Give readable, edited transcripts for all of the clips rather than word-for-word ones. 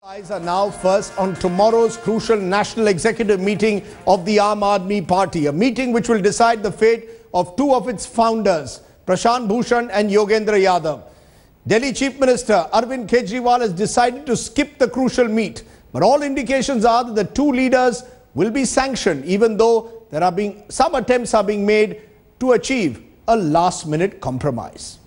Eyes are now first on tomorrow's crucial national executive meeting of the Aam Aadmi Party, a meeting which will decide the fate of two of its founders, Prashant, Bhushan and Yogendra Yadav. Delhi Chief Minister Aravind Kejriwal has decided to skip the crucial meet, but all indications are that the two leaders will be sanctioned, even though some attempts are being made to achieve a last-minute compromise.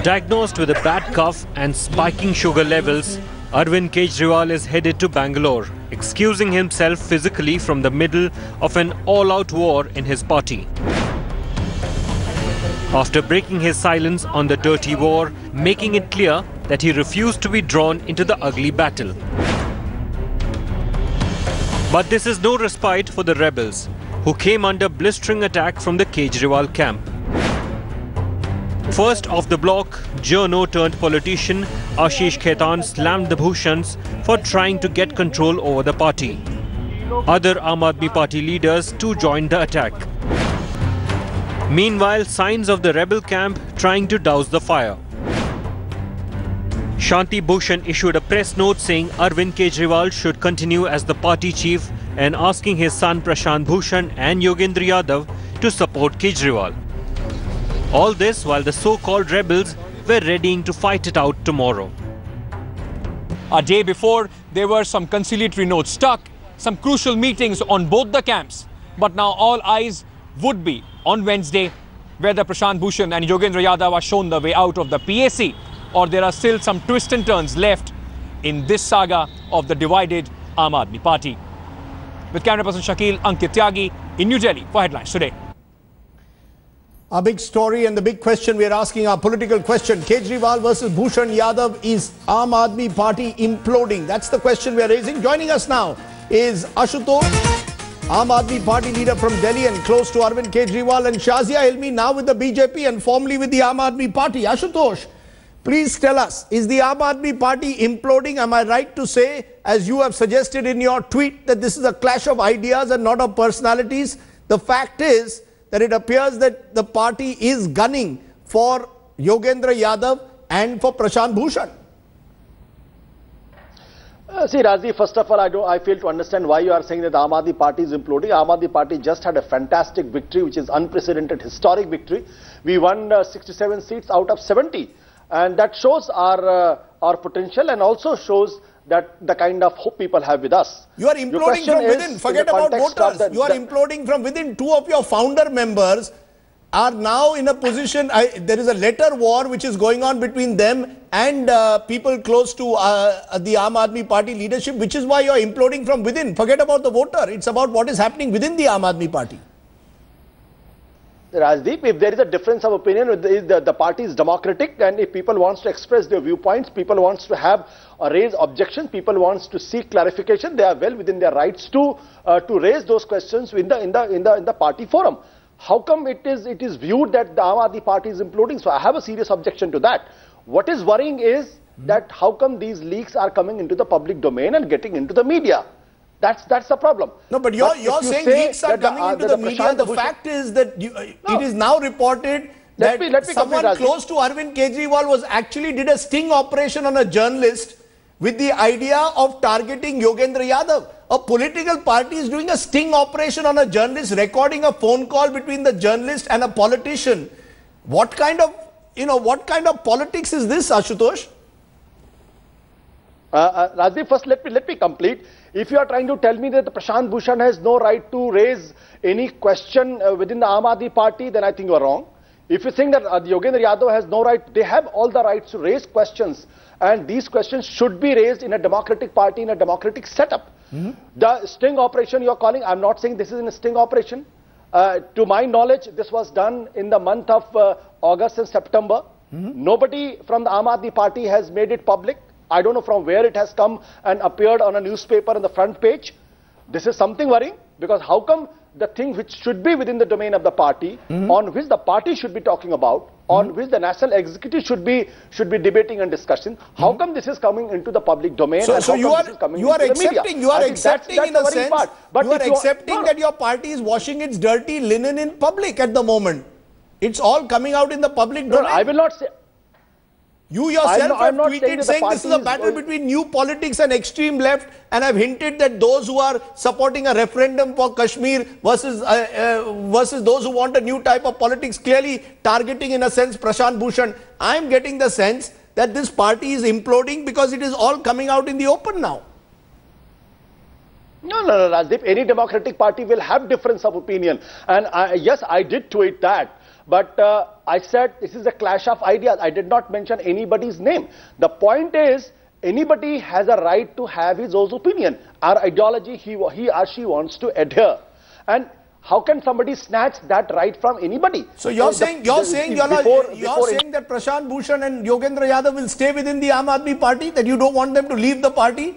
Diagnosed with a bad cough and spiking sugar levels, Aravind Kejriwal is headed to Bangalore, excusing himself physically from the middle of an all-out war in his party. After breaking his silence on the dirty war, making it clear that he refused to be drawn into the ugly battle. But this is no respite for the rebels, who came under blistering attack from the Kejriwal camp. First off the block, journo-turned-politician Ashish Khaitan slammed the Bhushans for trying to get control over the party. Other Aam Aadmi Party leaders too joined the attack. Meanwhile, signs of the rebel camp trying to douse the fire. Shanti Bhushan issued a press note saying Aravind Kejriwal should continue as the party chief and asking his son Prashant Bhushan and Yogendra Yadav to support Kejriwal. All this while the so-called rebels were readying to fight it out tomorrow. A day before, there were some conciliatory notes stuck, some crucial meetings on both the camps. But now all eyes would be on Wednesday, whether Prashant Bhushan and Yogendra Yadav are shown the way out of the PAC, or there are still some twists and turns left in this saga of the divided Aam Aadmi Party. With camera person Shakil, Ankit Tyagi in New Delhi for Headlines Today. Our big story and the big question we are asking, our political question, Kejriwal versus Bhushan Yadav, is Aam Aadmi Party imploding? That's the question we are raising. Joining us now is Ashutosh, Aam Aadmi Party leader from Delhi and close to Aravind Kejriwal, and Shazia Ilmi, now with the BJP and formerly with the Aam Aadmi Party. Ashutosh, please tell us, is the Aam Aadmi Party imploding? Am I right to say, as you have suggested in your tweet, that this is a clash of ideas and not of personalities? The fact is that it appears that the party is gunning for Yogendra Yadav and for Prashant Bhushan. See, Rajdeep, first of all, I fail to understand why you are saying that the Aam Aadmi Party is imploding. Aam Aadmi Party just had a fantastic victory, which is unprecedented, historic victory. We won 67 seats out of 70. And that shows our potential and also shows that the kind of hope people have with us. You are imploding from within. Forget about voters. You are imploding from within. Two of your founder members are now in a position. There is a letter war which is going on between them and people close to the Aam Aadmi Party leadership, which is why you are imploding from within. Forget about the voter. It's about what is happening within the Aam Aadmi Party. Rajdeep, if there is a difference of opinion, the party is democratic, and if people want to express their viewpoints, people want to have or raise objections, people want to seek clarification, they are well within their rights to raise those questions in the party forum. How come it is viewed that the Aam Aadmi Party is imploding? So I have a serious objection to that. What is worrying is that how come these leaks are coming into the public domain and getting into the media? That's the problem. No, but you're saying leaks are coming into the media. The fact is that it is now reported that someone close to Aravind Kejriwal was actually did a sting operation on a journalist with the idea of targeting Yogendra Yadav. A political party is doing a sting operation on a journalist, recording a phone call between the journalist and a politician. What kind of politics is this, Ashutosh? Rajdeep, first let me complete. If you are trying to tell me that Prashant Bhushan has no right to raise any question within the Aam Aadmi Party, then I think you are wrong. If you think that Yogendra Yadav has no right, they have all the rights to raise questions, and these questions should be raised in a democratic party, in a democratic setup. The sting operation you are calling, I am not saying this is a sting operation. To my knowledge, this was done in the month of August and September. Nobody from the Aam Aadmi Party has made it public. I don't know from where it has come and appeared on a newspaper on the front page. This is something worrying, because how come the thing which should be within the domain of the party, on which the party should be talking about, on which the national executive should be debating and discussing. How come this is coming into the public domain? So you are accepting in a sense, you are accepting that your party is washing its dirty linen in public at the moment. It's all coming out in the public domain. No, I will not say. You yourself have tweeted saying this is a battle between new politics and extreme left, and I've hinted that those who are supporting a referendum for Kashmir versus those who want a new type of politics, clearly targeting in a sense Prashant Bhushan. I'm getting the sense that this party is imploding because it is all coming out in the open now. No, Rajdeep, any democratic party will have difference of opinion. And yes, I did tweet that. But I said this is a clash of ideas. I did not mention anybody's name. The point is, anybody has a right to have his own opinion. Our ideology, he or she wants to adhere. And how can somebody snatch that right from anybody? So you're saying that Prashant Bhushan and Yogendra Yadav will stay within the Aam Aadmi Party, that you don't want them to leave the party?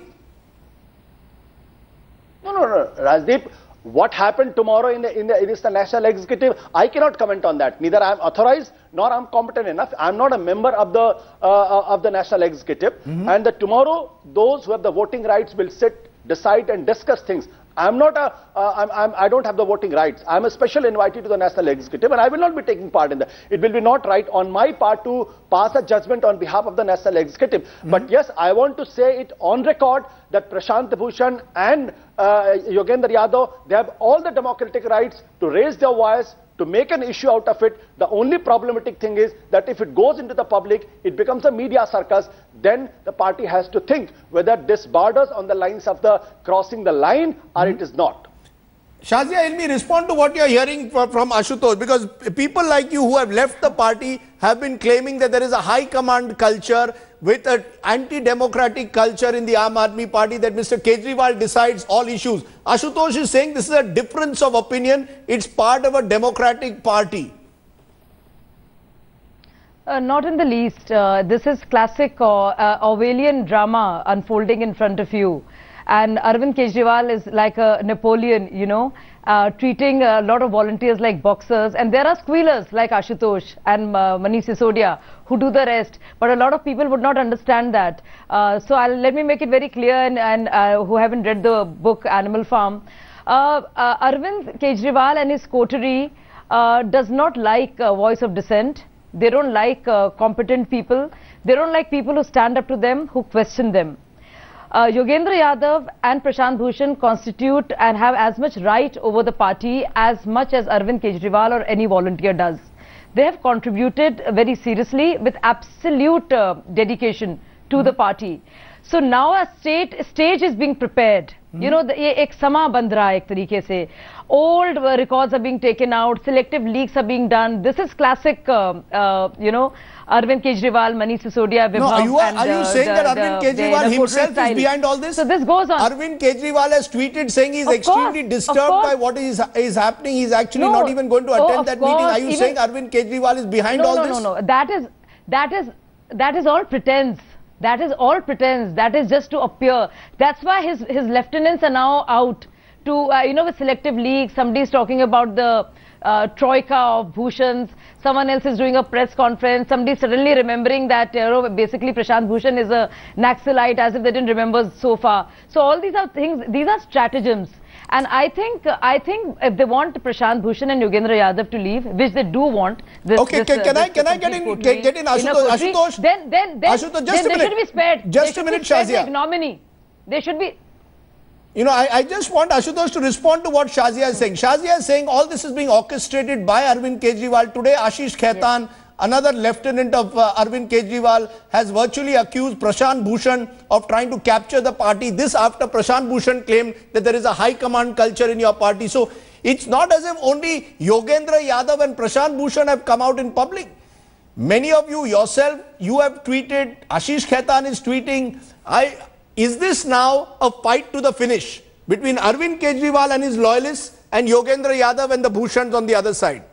No, Rajdeep. What happened tomorrow in the national executive, I cannot comment on that. Neither I am authorized nor I am competent enough. I am not a member of the national executive. And tomorrow, those who have the voting rights will sit, decide, and discuss things. I don't have the voting rights. I am a special invitee to the national executive, and I will not be taking part in that. It will be not right on my part to pass a judgment on behalf of the national executive. But yes, I want to say it on record that Prashant Bhushan and Yogendra Yadav, they have all the democratic rights to raise their voice, to make an issue out of it. The only problematic thing is that if it goes into the public, it becomes a media circus. Then the party has to think whether this borders on the lines of the crossing the line or it is not. Shazia, help me respond to what you are hearing from Ashutosh, because people like you who have left the party have been claiming that there is a high command culture with an anti-democratic culture in the Aam Aadmi Party, that Mr. Kejriwal decides all issues. Ashutosh is saying this is a difference of opinion. It's part of a democratic party. Not in the least. This is classic Orwellian drama unfolding in front of you. And Aravind Kejriwal is like a Napoleon, you know, treating a lot of volunteers like boxers. And there are squealers like Ashutosh and Manish Sisodia who do the rest. But a lot of people would not understand that. So let me make it very clear, and who haven't read the book Animal Farm. Aravind Kejriwal and his coterie does not like voice of dissent. They don't like competent people. They don't like people who stand up to them, who question them. Yogendra Yadav and Prashant Bhushan constitute and have as much right over the party as much as Aravind Kejriwal or any volunteer does. They have contributed very seriously with absolute dedication to the party. So now a stage is being prepared. You know, ek sama band raha hai ek tarike se. Old records are being taken out, selective leaks are being done. This is classic, you know, Aravind Kejriwal, Manish Sisodia, Vibhav. No, are you saying that Aravind Kejriwal himself is behind all this? So this goes on. Aravind Kejriwal has tweeted saying he's extremely disturbed by what is happening. He's actually not even going to attend that meeting. Are you saying Aravind Kejriwal is behind all this? No. That is all pretense. That is all pretense. That is just to appear. That's why his lieutenants are now out to, you know, with selective leaks. Somebody is talking about the troika of Bhushans. Someone else is doing a press conference. Somebody suddenly remembering that, you know, basically Prashant Bhushan is a Naxalite, as if they didn't remember so far. So all these are things, these are stratagems. And I think if they want Prashant Bhushan and Yogendra Yadav to leave, which they do want, can I get in Ashutosh? Then Ashutosh, they should be spared. Just a minute, Shazia. Ignominy. They should be. You know, I just want Ashutosh to respond to what Shazia is saying. Shazia is saying all this is being orchestrated by Aravind Kejriwal. Today, Ashish Khaitan, another lieutenant of Aravind Kejriwal, has virtually accused Prashant Bhushan of trying to capture the party. This after Prashant Bhushan claimed that there is a high command culture in your party. So it's not as if only Yogendra Yadav and Prashant Bhushan have come out in public. Many of you yourself, you have tweeted, Ashish Khaitan is tweeting. Is this now a fight to the finish between Aravind Kejriwal and his loyalists and Yogendra Yadav and the Bhushans on the other side?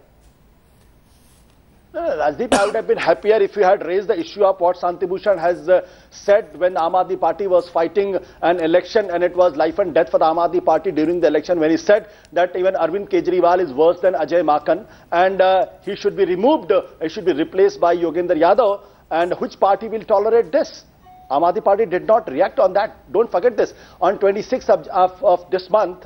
Rajdeep, I would have been happier if you had raised the issue of what Shanti Bhushan has said when Aam Aadmi Party was fighting an election and it was life and death for the Aam Aadmi Party during the election, when he said that even Arvind Kejriwal is worse than Ajay Makan and he should be removed, he should be replaced by Yogendra Yadav, and which party will tolerate this? Aam Aadmi Party did not react on that. Don't forget this. On 26th of this month,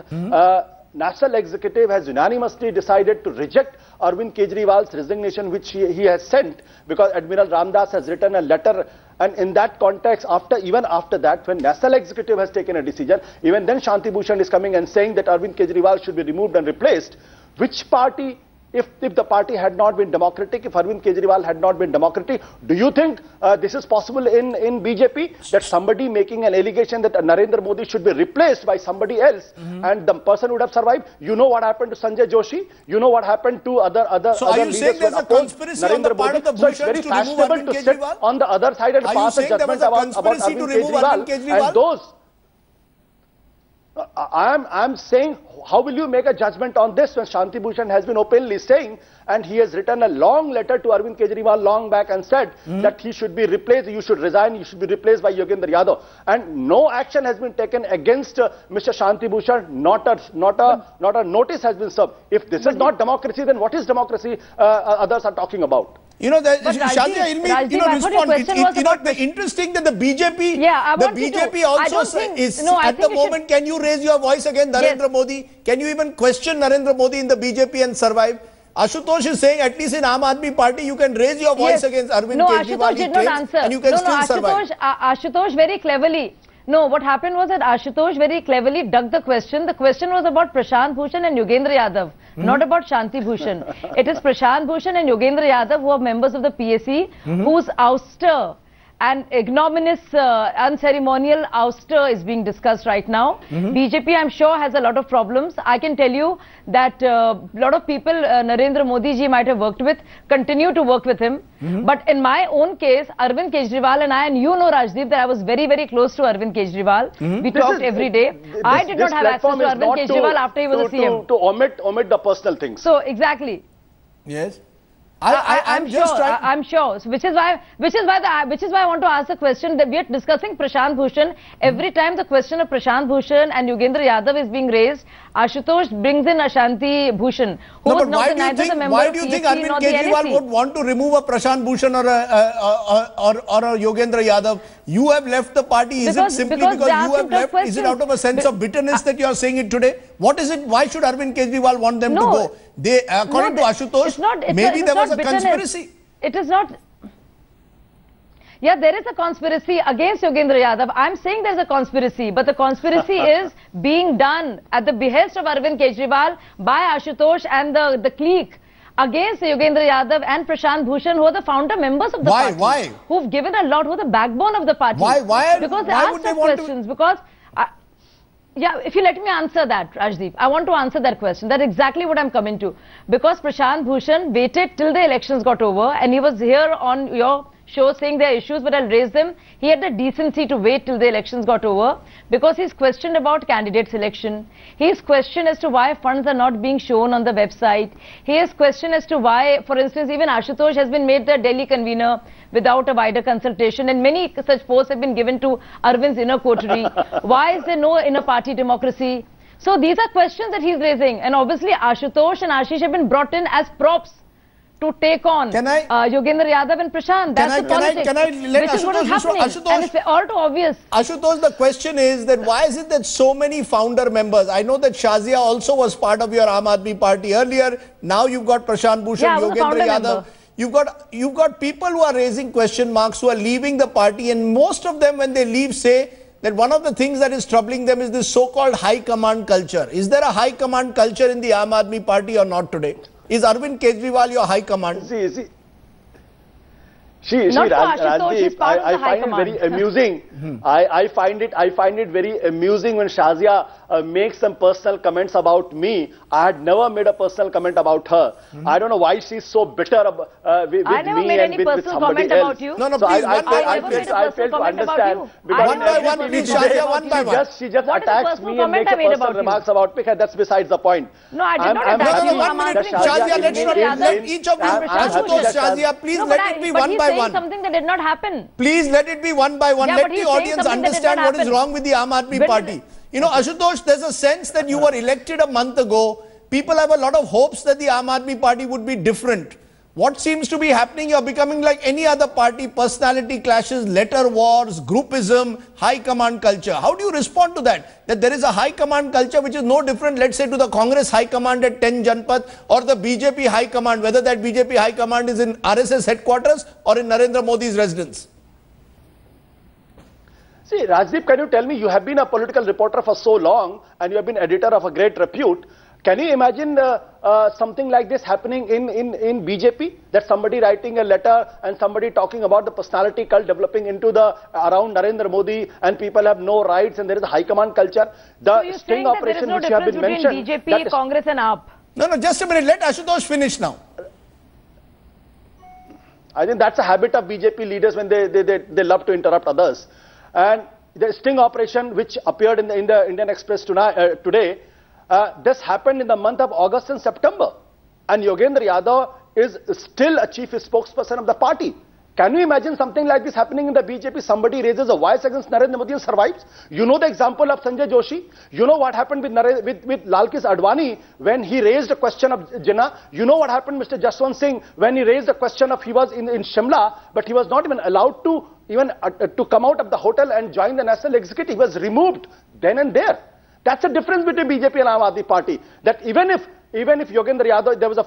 National Executive has unanimously decided to reject Arvind Kejriwal's resignation, which he has sent, because Admiral Ramdas has written a letter. And in that context, even after that, when National Executive has taken a decision, even then Shanti Bhushan is coming and saying that Arvind Kejriwal should be removed and replaced. Which party, if the party had not been democratic, if Arvind Kejriwal had not been democratic, do you think this is possible in BJP? That somebody making an allegation that Narendra Modi should be replaced by somebody else and the person would have survived? You know what happened to Sanjay Joshi? You know what happened to other So are you saying there's a conspiracy on the part of the Bhushans to remove Arvind Kejriwal? On the other side and pass a judgment about Arvind Kejriwal and those. I'm saying, how will you make a judgment on this when Shanti Bhushan has been openly saying, and he has written a long letter to Arvind Kejriwal long back and said that he should be replaced, you should resign, you should be replaced by Yogendra Yadav. And no action has been taken against Mr. Shanti Bhushan, not a notice has been served. If this is not democracy, then what is democracy others are talking about? You know, Shazia Ilmi, respond. The interesting that the BJP, also is at the moment. Can you raise your voice against Narendra Modi? Can you even question Narendra Modi in the BJP and survive? Ashutosh is saying at least in Aam Aadmi Party you can raise your voice against Arvind Kejriwal. Ashutosh did not answer. And you can still survive. Ashutosh very cleverly. No, what happened was that Ashutosh very cleverly dug the question. The question was about Prashant Bhushan and Yogendra Yadav, not about Shanti Bhushan. It is Prashant Bhushan and Yogendra Yadav who are members of the PSC, whose ouster and ignominious, unceremonial ouster is being discussed right now. BJP, I'm sure, has a lot of problems. I can tell you that a lot of people Narendra Modi ji might have worked with, continue to work with him. But in my own case, Arvind Kejriwal and I, and you know, Rajdeep, that I was very, very close to Arvind Kejriwal. We talked every day. I did not have access to Arvind Kejriwal after he was a CM. To omit the personal things. So, exactly. Yes. I'm sure. So which is why I want to ask the question that we are discussing Prashant Bhushan. Every time the question of Prashant Bhushan and Yogendra Yadav is being raised, Ashutosh brings in Shanti Bhushan. No, but why do you think Arvind Kejriwal would want to remove a Prashant Bhushan or a Yogendra Yadav? You have left the party. Is it simply because you have left? Is it out of a sense of bitterness that you are saying it today? What is it? Why should Arvind Kejriwal want them to go? According to Ashutosh, maybe there was a conspiracy. It is not. Yeah, there is a conspiracy against Yogendra Yadav. I'm saying there's a conspiracy, but the conspiracy is being done at the behest of Arvind Kejriwal by Ashutosh and the clique against Yogendra Yadav and Prashant Bhushan, who are the founder members of the party. Why? Who've given a lot, who are the backbone of the party. Because they asked us questions. Because yeah, if you let me answer that, Rajdeep, I want to answer that question. That's exactly what I'm coming to. Because Prashant Bhushan waited till the elections got over and he was here on your show saying there are issues, but I'll raise them. He had the decency to wait till the elections got over because he's questioned about candidate selection. He's questioned as to why funds are not being shown on the website. He is questioned as to why, for instance, even Ashutosh has been made the Delhi convener without a wider consultation, and many such posts have been given to Arvind's inner coterie. Why is there no inner party democracy? So these are questions that he's raising, and obviously Ashutosh and Ashish have been brought in as props to take on Yogendra Yadav and Prashant. That's the politics. Can I let Ashutosh, and it's all too obvious. Ashutosh, the question is that why is it that so many founder members, I know that Shazia also was part of your Aam Aadmi Party earlier, now you've got Prashant Bhushan, Yogendra Yadav. You've got people who are raising question marks, who are leaving the party, and most of them when they leave say that one of the things that is troubling them is this so-called high command culture. Is there a high command culture in the Aam Aadmi Party or not today? Is Arvind Kejriwal your high command? Rajdeep, I find it very amusing. I find it very amusing when Shazia makes some personal comments about me. I had never made a personal comment about her. I don't know why she's so bitter with I never me made and any with personal somebody comment else. about you. No, So please, I never made a personal comment about you. One by one, please, Shazia, one by one. She just What is the attacks personal me and comment makes I made personal about you? remarks about me, and that's besides the point. No, I did not I'm attack happy you. One minute, that Shazia, let's not, let each of you, I'm happy Ashutosh, that Shazia, please No, let it be one by one. something that did not happen. Please let it be one by one. Yeah, Let but the he's saying audience something that did understand not what is happen. wrong with the Aam Aadmi When- Party. You know, Ashutosh, there's a sense that you were elected a month ago. People have a lot of hopes that the Aam Aadmi Party would be different. What seems to be happening, you're becoming like any other party, personality clashes, letter wars, groupism, high command culture. How do you respond to that? That there is a high command culture which is no different, let's say, to the Congress high command at 10 Janpath or the BJP high command, whether that BJP high command is in RSS headquarters or in Narendra Modi's residence. See, Rajdeep, can you tell me, you have been a political reporter for so long and you have been editor of a great repute. Can you imagine something like this happening in BJP? That somebody writing a letter and somebody talking about the personality cult developing into around Narendra Modi and people have no rights and there is a high command culture. The sting operation which you have been mentioned. There is no difference between BJP, Congress and AAP. No, just a minute. Let Ashutosh finish now. I think that's a habit of BJP leaders when they love to interrupt others. And the sting operation which appeared in the Indian Express today, this happened in the month of August and September. And Yogendra Yadav is still a chief spokesperson of the party. Can you imagine something like this happening in the BJP? Somebody raises a voice against Narendra Modi and survives. You know the example of Sanjay Joshi. You know what happened with Lalkis Advani when he raised a question of Jinnah. You know what happened Mr. Jaswant Singh when he raised the question of he was in Shimla, but he was not even allowed to to come out of the hotel and join the national executive. He was removed then and there. That's the difference between BJP and Aam Aadmi Party. That even if Yogendra Yadav, there was a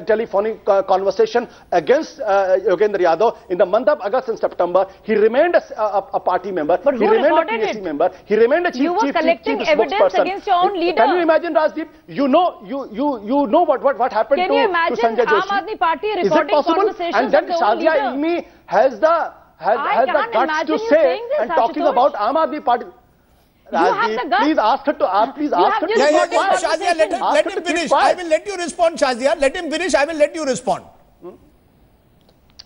telephonic conversation against Yogendra Yadav in the month of August and September, he remained a party member. But he remained a PAC member. He remained a chief You were collecting evidence against your own leader. Can you imagine, Rajdeep? You know what happened to Sanjay Joshi. Can you imagine Aam Aadmi Party recording conversations and then of their own Shazia leader? Ilmi has the guts to say and talking about Aam Aadmi Party. Rajdeep, please ask her to Shazia, let him finish. I will let you respond, Shazia. Let him finish. I will let you respond.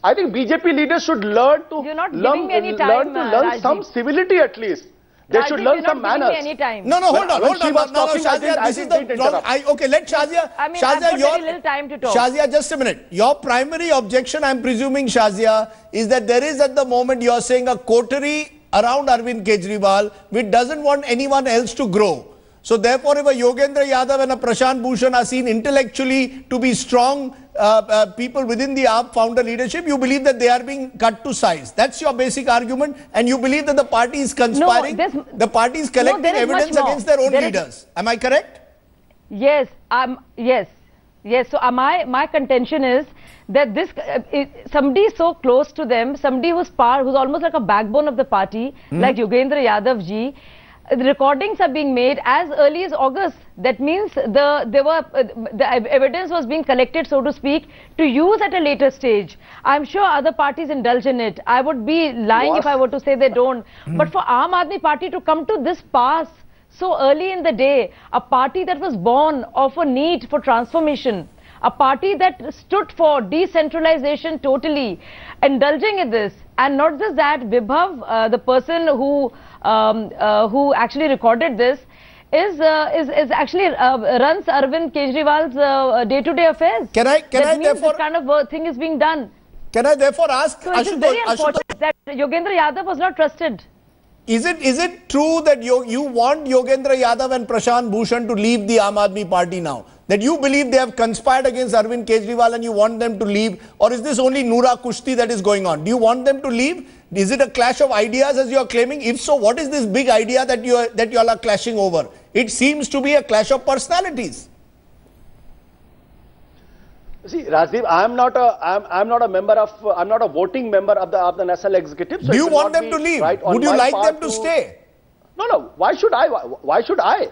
I think BJP leaders should learn to learn some civility at least. They should learn some manners. No, hold on. No, Shazia, this is the wrong. Okay, let Shazia. Shazia, very little time to talk. Shazia, just a minute. Your primary objection, I'm presuming, Shazia, is that there is at the moment, you're saying, a coterie around Aravind Kejriwal which doesn't want anyone else to grow. So therefore, if a Yogendra Yadav and a Prashant Bhushan are seen intellectually to be strong people within the AAP founder leadership, you believe that they are being cut to size. That's your basic argument, and you believe that the party is conspiring, the party is collecting evidence against their own leaders. Am I correct? Yes, yes. So my contention is that this somebody so close to them, somebody who's almost like a backbone of the party, like Yogendra Yadav ji. The recordings are being made as early as August. That means the evidence was being collected, so to speak, to use at a later stage. I'm sure other parties indulge in it. I would be lying if I were to say they don't. But for Aam Aadmi Party to come to this pass so early in the day, a party that was born of a need for transformation, a party that stood for decentralization totally, indulging in this, and not just that, Vibhav, the person who actually recorded this, is actually runs Aravind Kejriwal's day-to-day affairs. Can I therefore, this kind of thing is being done. Can I therefore ask? So it is very unfortunate that Yogendra Yadav was not trusted. Is it true that you want Yogendra Yadav and Prashant Bhushan to leave the Aam Aadmi Party now? That you believe they have conspired against Aravind Kejriwal and you want them to leave? Or is this only Noora Kushti that is going on? Do you want them to leave? Is it a clash of ideas as you are claiming? If so, what is this big idea that you all are clashing over? It seems to be a clash of personalities. See, Rajdeep, I'm not a voting member of the national executive. So do you want them to leave? Would you like them to stay? No. Why should I?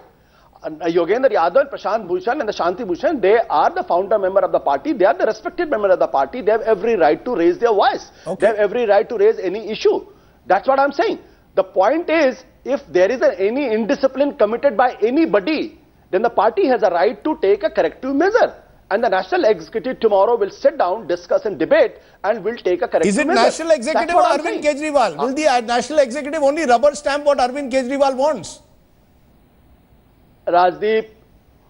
Yogendra Yadav and Prashant Bhushan and the Shanti Bhushan, they are the founder member of the party. They are the respected member of the party. They have every right to raise their voice. Okay. They have every right to raise any issue. That's what I'm saying. The point is, if there is any indiscipline committed by anybody, then the party has a right to take a corrective measure. And the National Executive tomorrow will sit down, discuss and debate and will take a corrective measure. Is it National Executive or Arvind Kejriwal? Will the National Executive only rubber stamp what Arvind Kejriwal wants? Rajdeep,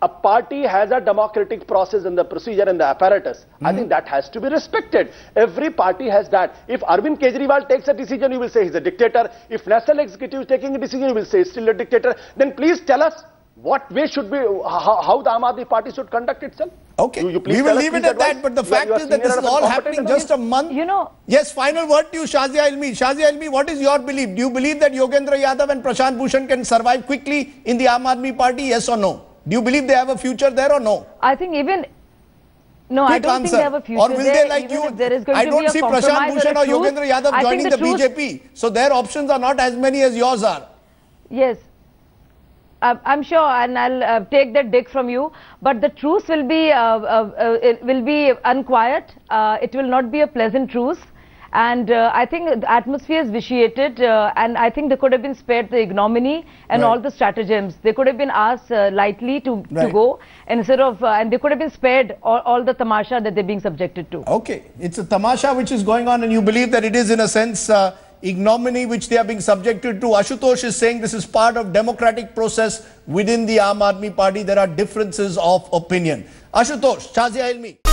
a party has a democratic process and the procedure and the apparatus. I think that has to be respected. Every party has that. If Arvind Kejriwal takes a decision, you will say he's a dictator. If National Executive is taking a decision, you will say he's still a dictator. Then please tell us what way should be, how the Aam Aadmi Party should conduct itself. Okay, we will leave it at that, but the fact is that this is all happening just a month. You know. Yes, final word to you, Shazia Ilmi. Shazia Ilmi, what is your belief? Do you believe that Yogendra Yadav and Prashant Bhushan can survive quickly in the Aam Aadmi Party, yes or no? Do you believe they have a future there or no? I think even... No, Quick I don't answer. think they have a future or will there. They like you? I don't see Prashant Bhushan or Yogendra Yadav joining the BJP. So their options are not as many as yours are. Yes. I'm sure, and I'll take that dig from you. But the truce will be unquiet. It will not be a pleasant truce, and I think the atmosphere is vitiated. And I think they could have been spared the ignominy and all the stratagems. They could have been asked lightly to go instead of, and they could have been spared all the tamasha that they're being subjected to. Okay, it's a tamasha which is going on, and you believe that it is in a sense. Ignominy which they are being subjected to. Ashutosh is saying this is part of democratic process within the Aam Aadmi Party. There are differences of opinion. Ashutosh, Shazia Ilmi.